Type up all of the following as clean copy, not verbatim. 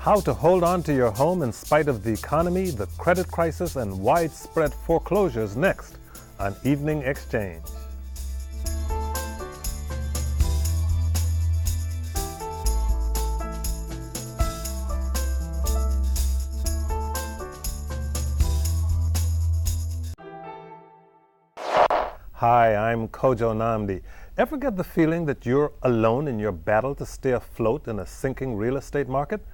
How to hold on to your home in spite of the economy, the credit crisis, and widespread foreclosures next on Evening Exchange. Hi, I'm Kojo Nnamdi. Ever get the feeling that you're alone in your battle to stay afloat in a sinking real estate market?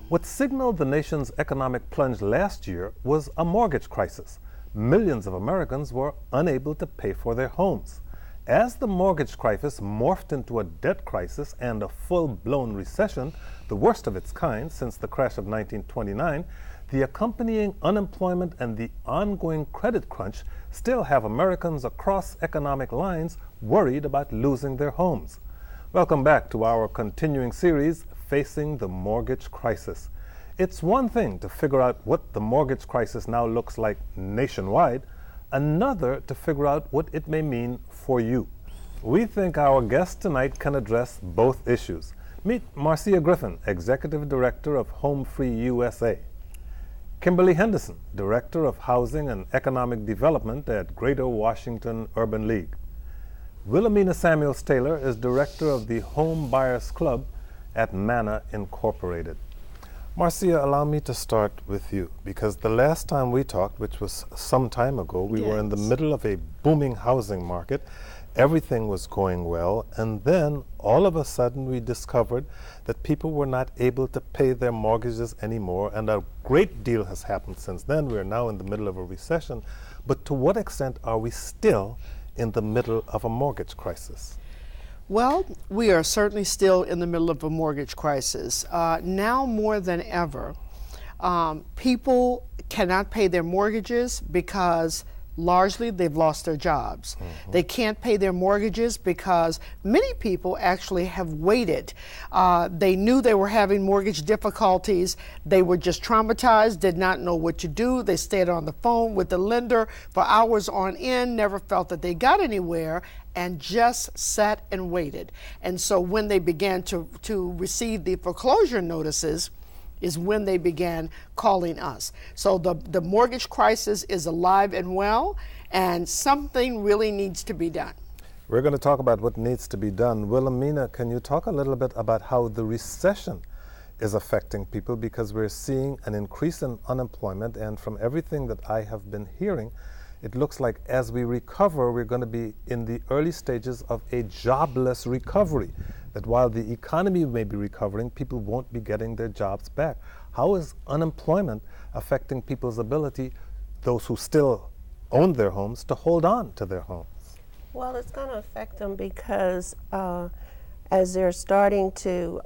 What signaled the nation's economic plunge last year was a mortgage crisis. Millions of Americans were unable to pay for their homes. As the mortgage crisis morphed into a debt crisis and a full-blown recession, the worst of its kind since the crash of 1929, the accompanying unemployment and the ongoing credit crunch still have Americans across economic lines worried about losing their homes. Welcome back to our continuing series, Facing the Mortgage Crisis. It's one thing to figure out what the mortgage crisis now looks like nationwide, another to figure out what it may mean for you. We think our guest tonight can address both issues. Meet Marcia Griffin, Executive Director of Home Free USA. Kimberly Henderson, Director of Housing and Economic Development at Greater Washington Urban League. Wilhelmina Samuels-Taylor is Director of the Home Buyers Club at Manna Incorporated. Marcia, allow me to start with you, because the last time we talked, which was some time ago, we were in the middle of a booming housing market. Everything was going well, and then all of a sudden we discovered that people were not able to pay their mortgages anymore, and a great deal has happened since then. We are now in the middle of a recession, but to what extent are we still in the middle of a mortgage crisis? Well, we are certainly still in the middle of a mortgage crisis. Now more than ever, people cannot pay their mortgages because largely they've lost their jobs. They can't pay their mortgages because many people actually have waited. They knew they were having mortgage difficulties. They were just traumatized, did not know what to do. They stayed on the phone with the lender for hours on end, never felt that they got anywhere, and just sat and waited. And so when they began to receive the foreclosure notices, is when they began calling us. So the mortgage crisis is alive and well, and something really needs to be done. We're going to talk about what needs to be done. Wilhelmina, can you talk a little bit about how the recession is affecting people? Because we're seeing an increase in unemployment, and from everything that I have been hearing, it looks like as we recover, we're going to be in the early stages of a jobless recovery. That while the economy may be recovering, people won't be getting their jobs back. How is unemployment affecting people's ability, those who still own their homes, to hold on to their homes? Well, it's going to affect them because as they're starting to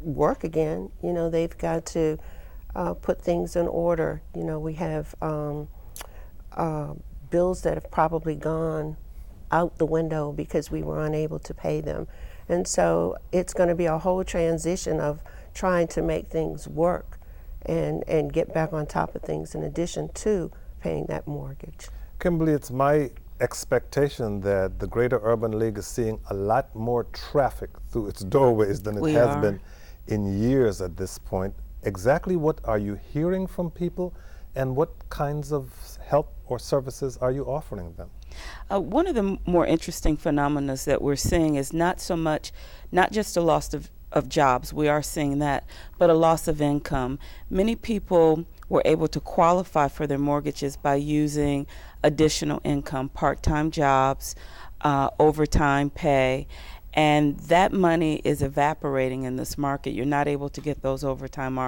work again, you know, they've got to put things in order. You know, we have bills that have probably gone out the window because we were unable to pay them. And so it's going to be a whole transition of trying to make things work and get back on top of things in addition to paying that mortgage. Kimberly, it's my expectation that the Greater Urban League is seeing a lot more traffic through its doorways than it has been in years at this point. Exactly what are you hearing from people, and what kinds of help or services are you offering them? One of the more interesting phenomena that we're seeing is not just a loss of jobs, we are seeing that, but a loss of income. Many people were able to qualify for their mortgages by using additional income, part-time jobs, overtime pay, and that money is evaporating in this market. You're not able to get those overtime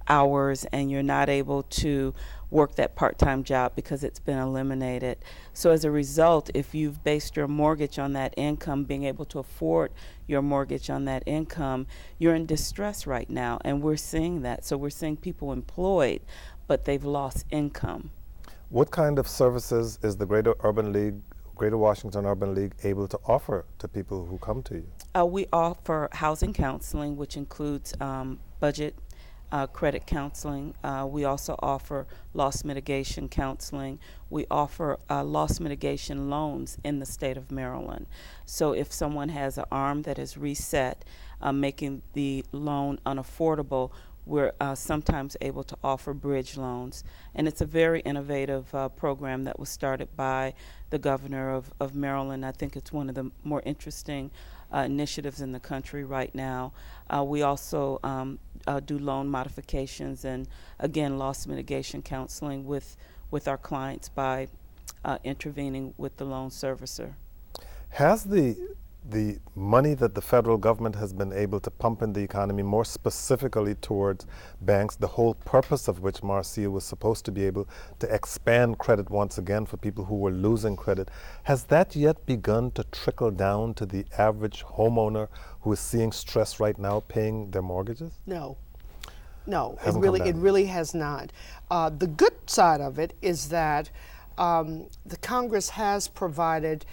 hours, and you're not able to work that part-time job because it's been eliminated. So as a result, if you've based your mortgage on that income, being able to afford your mortgage on that income, you're in distress right now, and we're seeing that. So we're seeing people employed, but they've lost income. What kind of services is the Greater Washington Urban League able to offer to people who come to you? We offer housing counseling, which includes budget credit counseling. We also offer loss mitigation counseling. We offer loss mitigation loans in the state of Maryland. So if someone has an arm that is reset, making the loan unaffordable, we're sometimes able to offer bridge loans. And it's a very innovative program that was started by the governor of Maryland. I think it's one of the more interesting initiatives in the country right now. We also do loan modifications and, again, loss mitigation counseling with our clients by intervening with the loan servicer. Has the money that the federal government has been able to pump in the economy, more specifically towards banks, the whole purpose of which, Marcia, was supposed to be able to expand credit once again for people who were losing credit, has that yet begun to trickle down to the average homeowner who is seeing stress right now paying their mortgages? No. No, Hasn't come down. it really has not. The good side of it is that the Congress has provided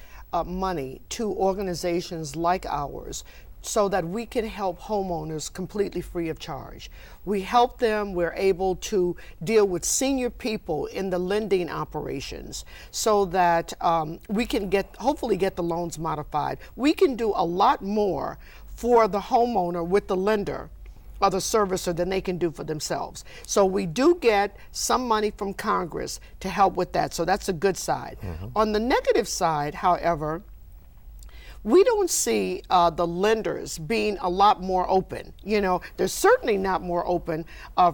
money to organizations like ours so that we can help homeowners completely free of charge. We help them, we're able to deal with senior people in the lending operations so that we can hopefully get the loans modified. We can do a lot more for the homeowner with the lender or the servicer than they can do for themselves. So we do get some money from Congress to help with that. So that's a good side. Mm-hmm. On the negative side, however, we don't see the lenders being a lot more open. You know, they're certainly not more open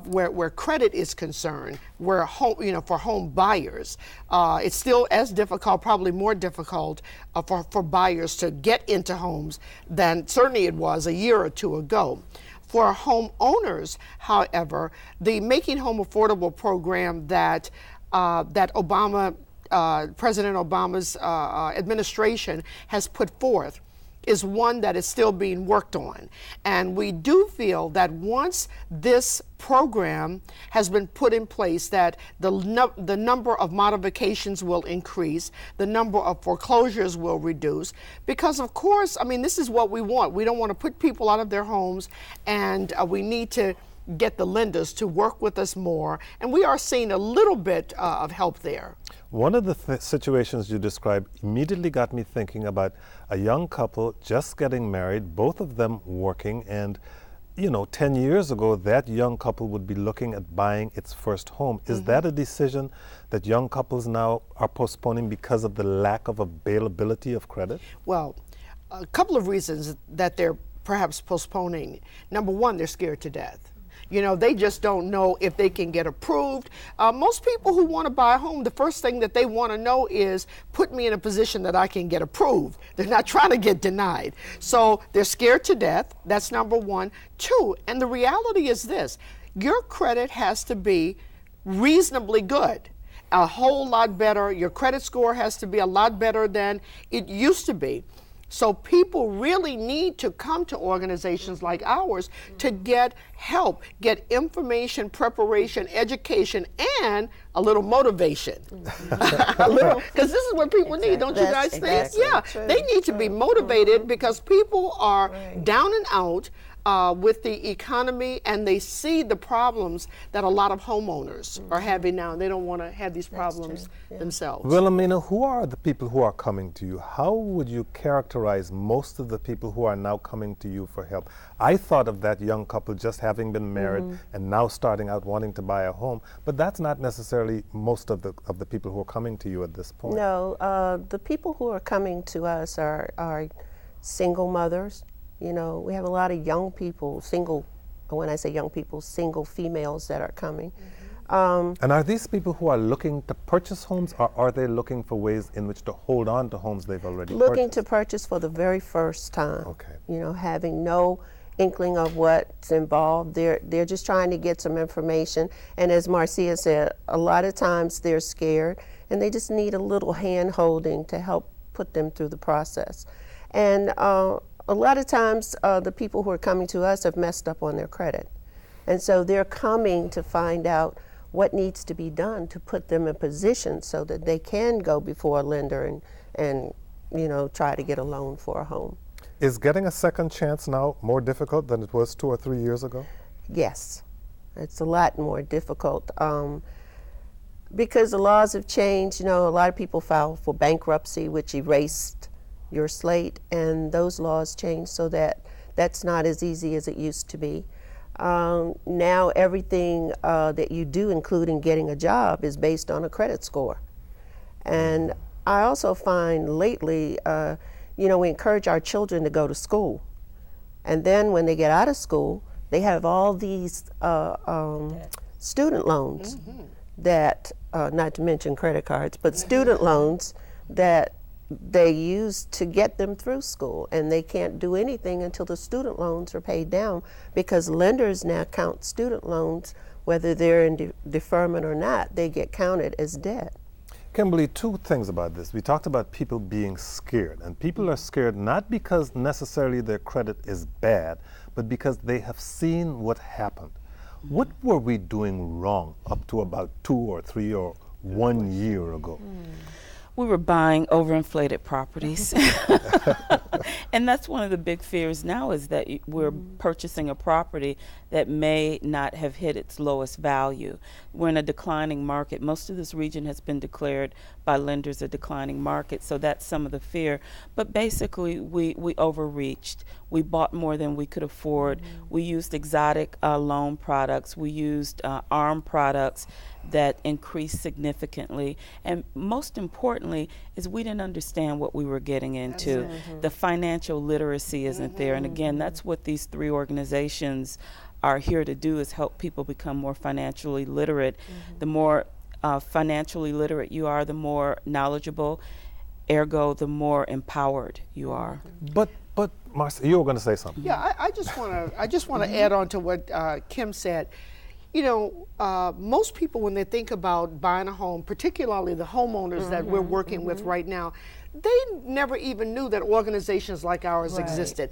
where credit is concerned, where for home buyers. It's still as difficult, probably more difficult for buyers to get into homes than certainly it was a year or two ago. For homeowners, however, the Making Home Affordable program that President Obama's administration has put forth is one that is still being worked on. And we do feel that once this program has been put in place, that the number of modifications will increase, the number of foreclosures will reduce, because of course, I mean, this is what we want. We don't want to put people out of their homes, and we need to get the lenders to work with us more, and we are seeing a little bit of help there. One of the situations you described immediately got me thinking about a young couple just getting married, both of them working, and 10 years ago, that young couple would be looking at buying its first home. Is mm-hmm. that a decision that young couples now are postponing because of the lack of availability of credit? Well, a couple of reasons that they're perhaps postponing. Number one, they're scared to death. They just don't know if they can get approved. Most people who want to buy a home, the first thing that they want to know is, put me in a position that I can get approved. They're not trying to get denied. So they're scared to death. That's number one. Two, and the reality is this, your credit has to be reasonably good. A whole lot better. Your credit score has to be a lot better than it used to be. So people really need to come to organizations like ours to get help, get information, preparation, education, and a little motivation. Because this is what people need, don't you guys think? Exactly. Yeah, True. They need to be motivated because people are down and out with the economy, and they see the problems that a lot of homeowners are having now, and they don't want to have these problems themselves. Wilhelmina, who are the people who are coming to you? How would you characterize most of the people who are now coming to you for help? I thought of that young couple just having been married mm-hmm. and now starting out wanting to buy a home, but that's not necessarily most of the people who are coming to you at this point. No, the people who are coming to us are single mothers. We have a lot of young people, when I say young people, single females that are coming. Mm-hmm. And are these people who are looking to purchase homes, or are they looking for ways in which to hold on to homes they've already purchased? Looking to purchase for the very first time. Okay. Having no inkling of what's involved. They're just trying to get some information. And as Marcia said, a lot of times they're scared, and they just need a little hand holding to help put them through the process. And a lot of times, the people who are coming to us have messed up on their credit. And so they're coming to find out what needs to be done to put them in position so that they can go before a lender and try to get a loan for a home. Is getting a second chance now more difficult than it was 2 or 3 years ago? Yes, it's a lot more difficult. Because the laws have changed, a lot of people filed for bankruptcy, which erased your slate, and those laws changed so that That's not as easy as it used to be. Now everything that you do, including getting a job, is based on a credit score. And I also find lately, we encourage our children to go to school. And then when they get out of school, they have all these student loans that, not to mention credit cards, but student loans that they use to get them through school. And they can't do anything until the student loans are paid down, because lenders now count student loans, whether they're in deferment or not, they get counted as debt. Kimberly, two things about this. We talked about people being scared, and people are scared not because necessarily their credit is bad, but because they have seen what happened. What were we doing wrong up to about 2 or 3 or 1 year ago? We were buying overinflated properties. And that's one of the big fears now, is that we're purchasing a property that may not have hit its lowest value. We're in a declining market. Most of this region has been declared by lenders a declining market, so that's some of the fear. But basically, we overreached. We bought more than we could afford. We used exotic loan products. We used ARM products that increased significantly. And most importantly is we didn't understand what we were getting into. The financial literacy isn't there. And again, that's what these 3 organizations are here to do, is help people become more financially literate. The more financially literate you are, the more knowledgeable, ergo the more empowered you are. But Marcia, you were going to say something. Yeah, I just want to add on to what Kim said. Most people, when they think about buying a home, particularly the homeowners that we're working with right now, they never even knew that organizations like ours existed.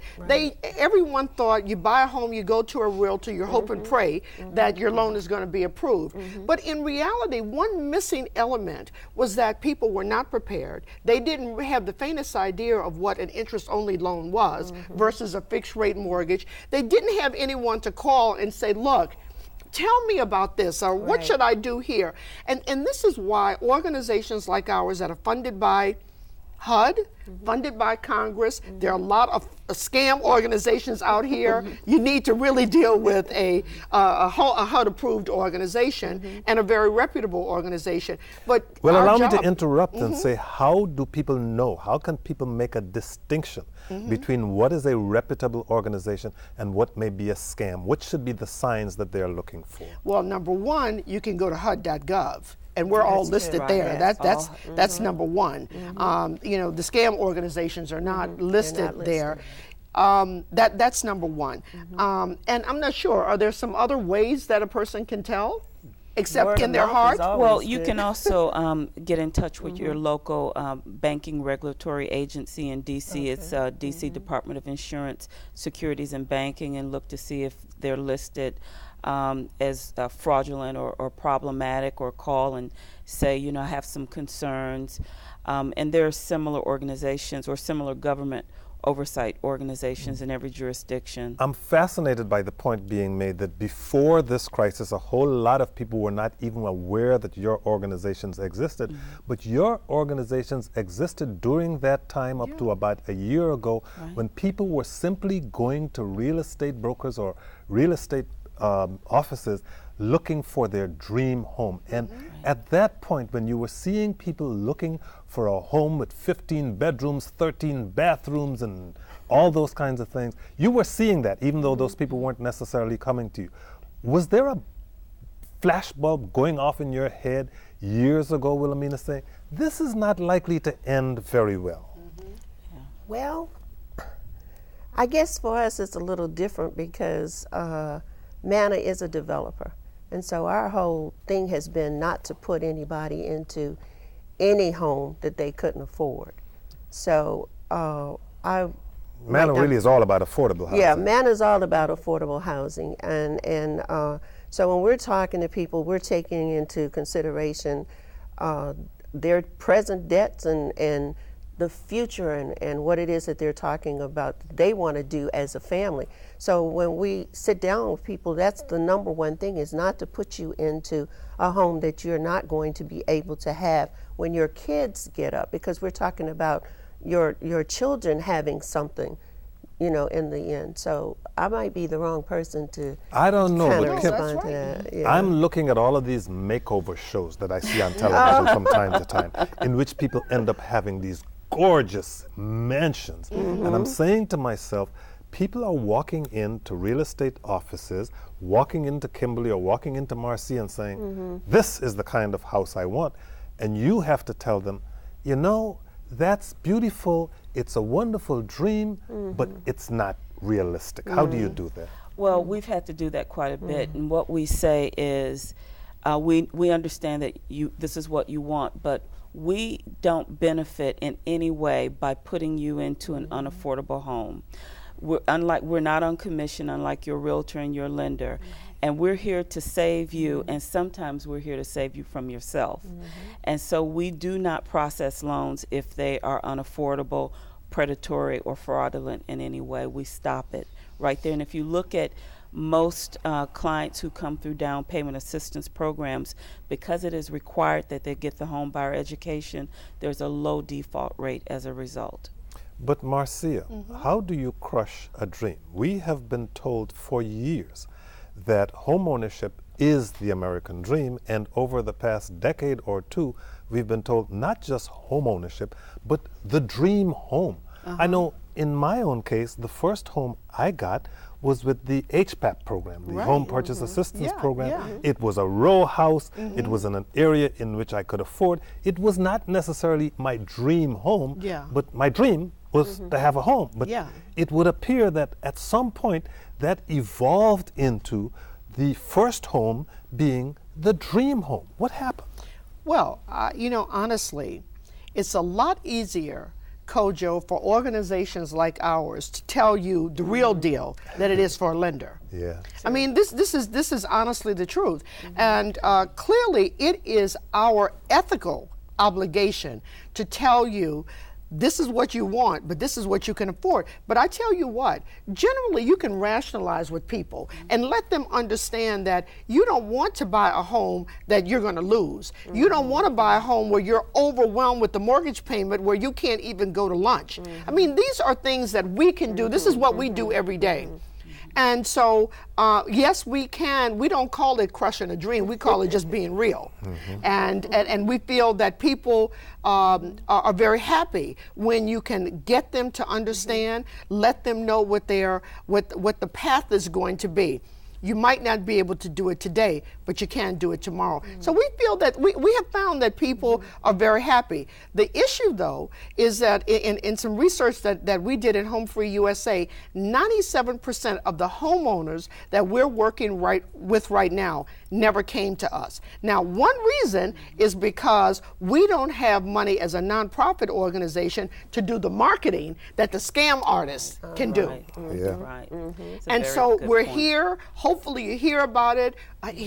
Everyone thought you buy a home, you go to a realtor, you hope and pray that your loan is going to be approved. But in reality, one missing element was that people were not prepared. They didn't have the faintest idea of what an interest-only loan was versus a fixed-rate mortgage. They didn't have anyone to call and say, look, tell me about this, or what should I do here? And this is why organizations like ours that are funded by HUD, funded by Congress, there are a lot of scam organizations out here. You need to really deal with a HUD-approved organization and a very reputable organization. But allow me to interrupt and say, how do people know? How can people make a distinction between what is a reputable organization and what may be a scam? What should be the signs that they're looking for? Well, number one, you can go to HUD.gov. And we're all listed there. That's number one. The scam organizations are not listed there. That's number one. And I'm not sure, are there some other ways that a person can tell, except in their heart? Well, you can also get in touch with your local banking regulatory agency in D.C. It's D.C. Department of Insurance, Securities and Banking, and look to see if they're listed as fraudulent or problematic, or call and say, I have some concerns. And there are similar organizations or similar government oversight organizations in every jurisdiction. I'm fascinated by the point being made that before this crisis, a whole lot of people were not even aware that your organizations existed, but your organizations existed during that time up to about a year ago, when people were simply going to real estate brokers or real estate offices looking for their dream home. And at that point, when you were seeing people looking for a home with 15 bedrooms, 13 bathrooms, and all those kinds of things, you were seeing that, even though those people weren't necessarily coming to you. Was there a flashbulb going off in your head years ago, Wilhelmina, saying, this is not likely to end very well? Well, I guess for us it's a little different because Manna is a developer. And so our whole thing has been not to put anybody into any home that they couldn't afford. So Manna really is all about affordable housing. Yeah, Manna is all about affordable housing. And so when we're talking to people, we're taking into consideration their present debts and the future and what it is that they're talking about they want to do as a family. So when we sit down with people, that's the number one thing, is not to put you into a home that you're not going to be able to have when your kids get up, because we're talking about your children having something you know, in the end. So I might be the wrong person to I don't know, kind but of Kim, respond to that. Yeah. I'm looking at all of these makeover shows that I see on television from time to time, in which people end up having these gorgeous mansions. And I'm saying to myself, people are walking into real estate offices, walking into Kimberly or walking into Marcy and saying, this is the kind of house I want. And you have to tell them, you know, that's beautiful, it's a wonderful dream, but it's not realistic. How do you do that? Well, we've had to do that quite a bit, and what we say is, we understand that this is what you want, but we don't benefit in any way by putting you into an unaffordable home. We're not on commission, unlike your realtor and your lender, and we're here to save you, and sometimes we're here to save you from yourself. And so we do not process loans if they are unaffordable, predatory, or fraudulent in any way. We stop it right there. And if you look at most clients who come through down payment assistance programs, because it is required that they get the home buyer education, there's a low default rate as a result. But Marcia, how do you crush a dream? We have been told for years that homeownership is the American dream, and over the past decade or two, we've been told not just homeownership, but the dream home. I know in my own case, the first home I got was with the HPAP program, the Home Purchase Assistance Program. It was a row house. It was in an area in which I could afford. It was not necessarily my dream home, but my dream was to have a home. But it would appear that at some point that evolved into the first home being the dream home. What happened? Well, you know, honestly, it's a lot easier, Kojo, for organizations like ours to tell you the real deal than it is for a lender. Yeah. I mean, this is honestly the truth. And clearly it is our ethical obligation to tell you this is what you want, but this is what you can afford. But I tell you what, generally you can rationalize with people and let them understand that you don't want to buy a home that you're going to lose. You don't want to buy a home where you're overwhelmed with the mortgage payment where you can't even go to lunch. I mean, these are things that we can do. This is what we do every day. And so, yes, we can. We don't call it crushing a dream. We call it just being real. And we feel that people are very happy when you can get them to understand, let them know what the path is going to be. You might not be able to do it today, but you can do it tomorrow. So we feel that we have found that people are very happy. The issue, though, is that in some research that we did at Home Free USA, 97% of the homeowners that we're working with right now never came to us. Now, one reason is because we don't have money as a nonprofit organization to do the marketing that the scam artists can do. And so we're here. Hopefully you hear about it,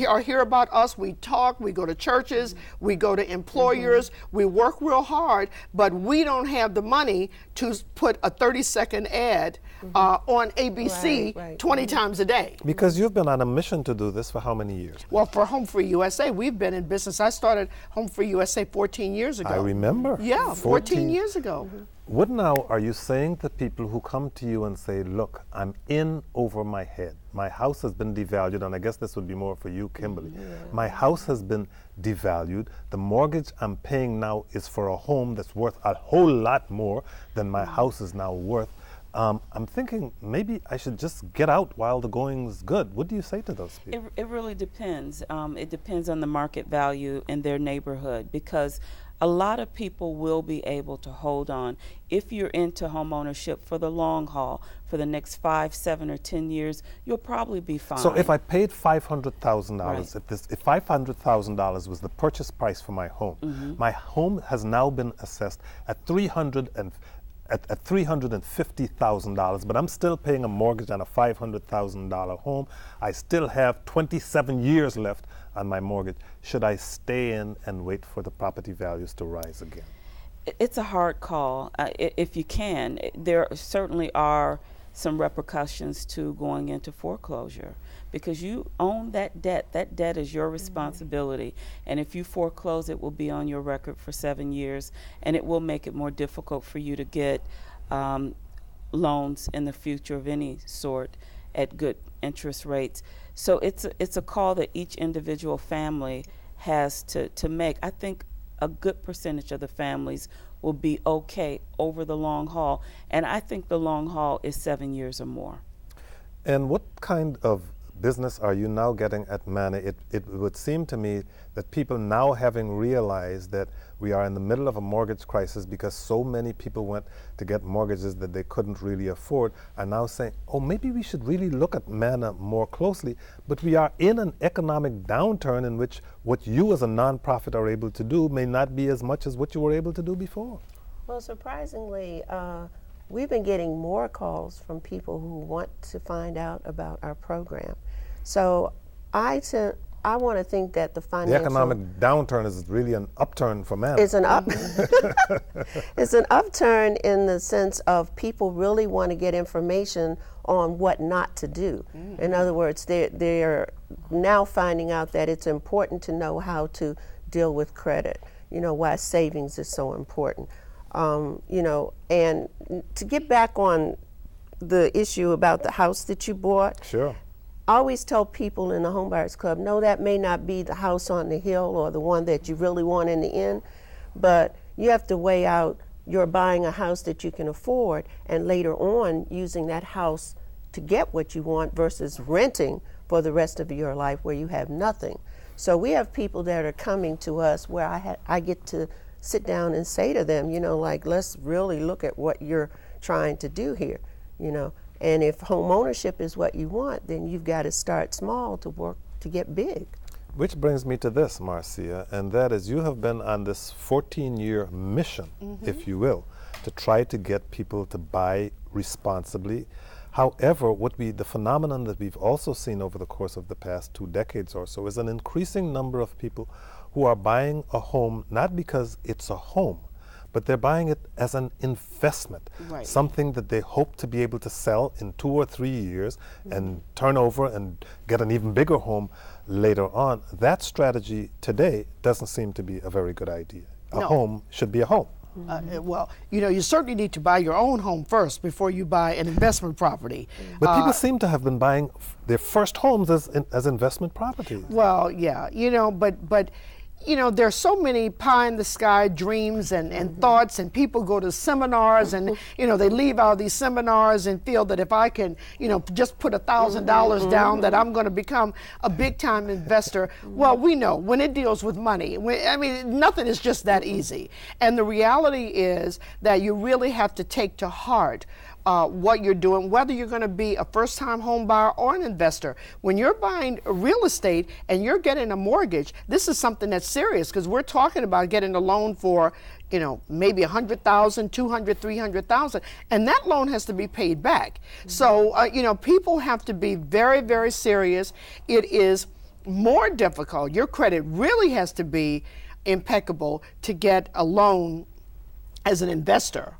or hear about us. We talk, we go to churches, we go to employers, we work real hard, but we don't have the money to put a 30-second ad on ABC 20 times a day. Because you've been on a mission to do this for how many years? Well, for Home Free USA, we've been in business. I started Home Free USA 14 years ago. I remember. Yeah, 14 years ago. What now are you saying to people who come to you and say, look, I'm in over my head. My house has been devalued, and I guess this would be more for you, Kimberly. My house has been devalued. The mortgage I'm paying now is for a home that's worth a whole lot more than my house is now worth. I'm thinking maybe I should just get out while the going's good. What do you say to those people? It really depends. It depends on the market value in their neighborhood, because a lot of people will be able to hold on if you're into home ownership for the long haul. For the next 5, 7, or 10 years, you'll probably be fine. So if I paid $500,000, if $500,000 was the purchase price for my home, my home has now been assessed at $350,000, but I'm still paying a mortgage on a $500,000 home. I still have 27 years left on my mortgage. Should I stay in and wait for the property values to rise again? It's a hard call. If you can, there certainly are some repercussions to going into foreclosure, because you own that debt. That debt is your responsibility, and if you foreclose, it will be on your record for 7 years, and it will make it more difficult for you to get loans in the future of any sort at good interest rates. So it's a call that each individual family has to make. I think a good percentage of the families will be okay over the long haul, and I think the long haul is 7 years or more. And what kind of business are you now getting at Manna? It would seem to me that people now, having realized that we are in the middle of a mortgage crisis because so many people went to get mortgages that they couldn't really afford, are now saying, oh, maybe we should really look at Manna more closely. But we are in an economic downturn in which what you as a nonprofit are able to do may not be as much as what you were able to do before. Well, surprisingly, we've been getting more calls from people who want to find out about our program. So I want to think that the financial... The economic downturn is really an upturn for Manna. It's an upturn in the sense of people really want to get information on what not to do. In other words, they're now finding out that it's important to know how to deal with credit, why savings is so important. And to get back on the issue about the house that you bought. Sure. I always tell people in the Home Buyers Club, no, that may not be the house on the hill or the one that you really want in the end, but you have to weigh out you're buying a house that you can afford and later on using that house to get what you want versus renting for the rest of your life where you have nothing. So we have people that are coming to us where I get to sit down and say to them, let's really look at what you're trying to do here, And if home ownership is what you want, then you've got to start small to work to get big. Which brings me to this, Marcia, and that is you have been on this 14-year mission, if you will, to try to get people to buy responsibly. However, the phenomenon that we've also seen over the course of the past 2 decades or so is an increasing number of people who are buying a home not because it's a home, but they're buying it as an investment, right. Something that they hope to be able to sell in 2 or 3 years and turn over and get an even bigger home later on. That strategy today doesn't seem to be a very good idea. A home should be a home. Well, you certainly need to buy your own home first before you buy an investment property. But people seem to have been buying their first homes as investment properties. Well, yeah, but there's so many pie-in-the-sky dreams and thoughts, and people go to seminars, and, they leave out of these seminars and feel that if I can, just put $1,000 down, that I'm going to become a big-time investor. Well, we know when it deals with money, nothing is just that easy. And the reality is that you really have to take to heart what you're doing, whether you're going to be a first-time home buyer or an investor. When you're buying real estate and you're getting a mortgage, this is something that's serious, because we're talking about getting a loan for, maybe $100,000, $200,000, $300,000, and that loan has to be paid back. So, people have to be very, very serious. It is more difficult. Your credit really has to be impeccable to get a loan as an investor.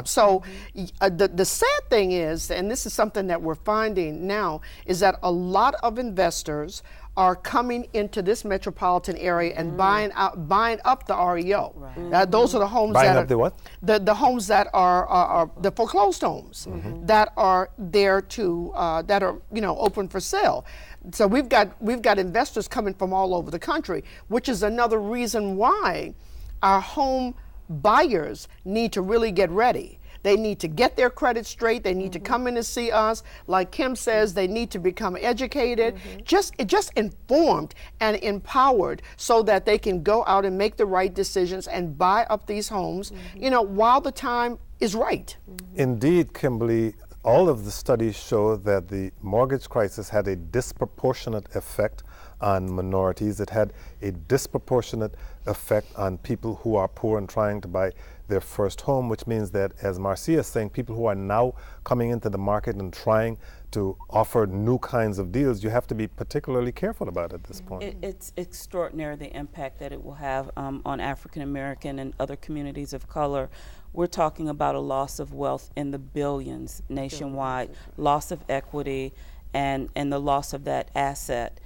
So the sad thing is, and this is something that we're finding now, is that a lot of investors are coming into this metropolitan area and buying up the REO. Right. Those are the homes buying up the what? The homes that are the foreclosed homes that are there to that are open for sale. So we've got investors coming from all over the country, which is another reason why our home buyers need to really get ready. They need to get their credit straight. They need to come in and see us. Like Kim says, they need to become educated, just informed and empowered, so that they can go out and make the right decisions and buy up these homes, while the time is right. Indeed, Kimberly, all of the studies show that the mortgage crisis had a disproportionate effect on minorities. It had a disproportionate effect on people who are poor and trying to buy their first home, which means that, as Marcia is saying, people who are now coming into the market and trying to offer new kinds of deals, you have to be particularly careful about at this point. It's extraordinary the impact that it will have on African American and other communities of color. We're talking about a loss of wealth in the billions nationwide, loss of equity, and the loss of that asset.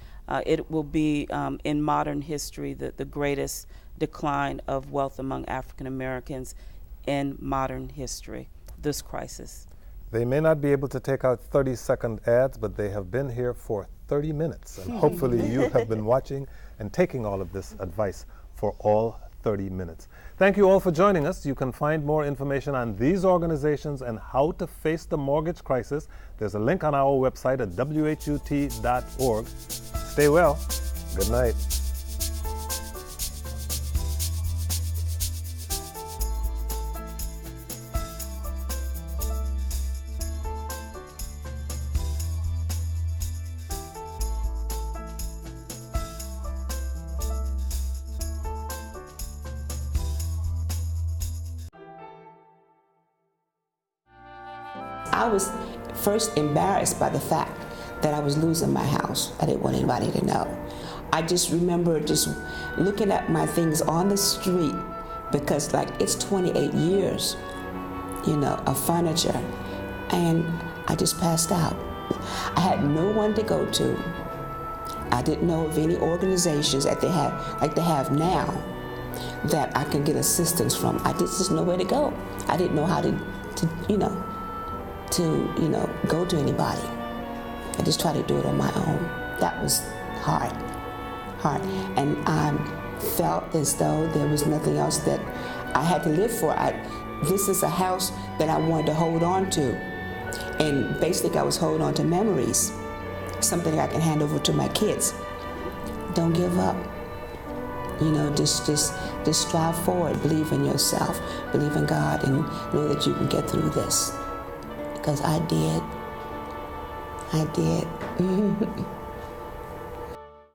It will be, in modern history, the greatest decline of wealth among African Americans in modern history, this crisis. They may not be able to take out 30-second ads, but they have been here for 30 minutes. And hopefully you have been watching and taking all of this advice for all 30 minutes. Thank you all for joining us. You can find more information on these organizations and how to face the mortgage crisis. There's a link on our website at whut.org. Stay well. Good night. I was first embarrassed by the fact that I was losing my house. I didn't want anybody to know. I just remember just looking at my things on the street, because like it's 28 years, you know, of furniture, and I just passed out. I had no one to go to. I didn't know of any organizations that they had, like they have now, that I could get assistance from. I just didn't know where to go. I didn't know how to go to anybody. I just tried to do it on my own. That was hard. And I felt as though there was nothing else that I had to live for. This is a house that I wanted to hold on to. And basically I was holding on to memories, something I can hand over to my kids. Don't give up. You know, just strive forward, believe in yourself, believe in God, and know that you can get through this. Because I did.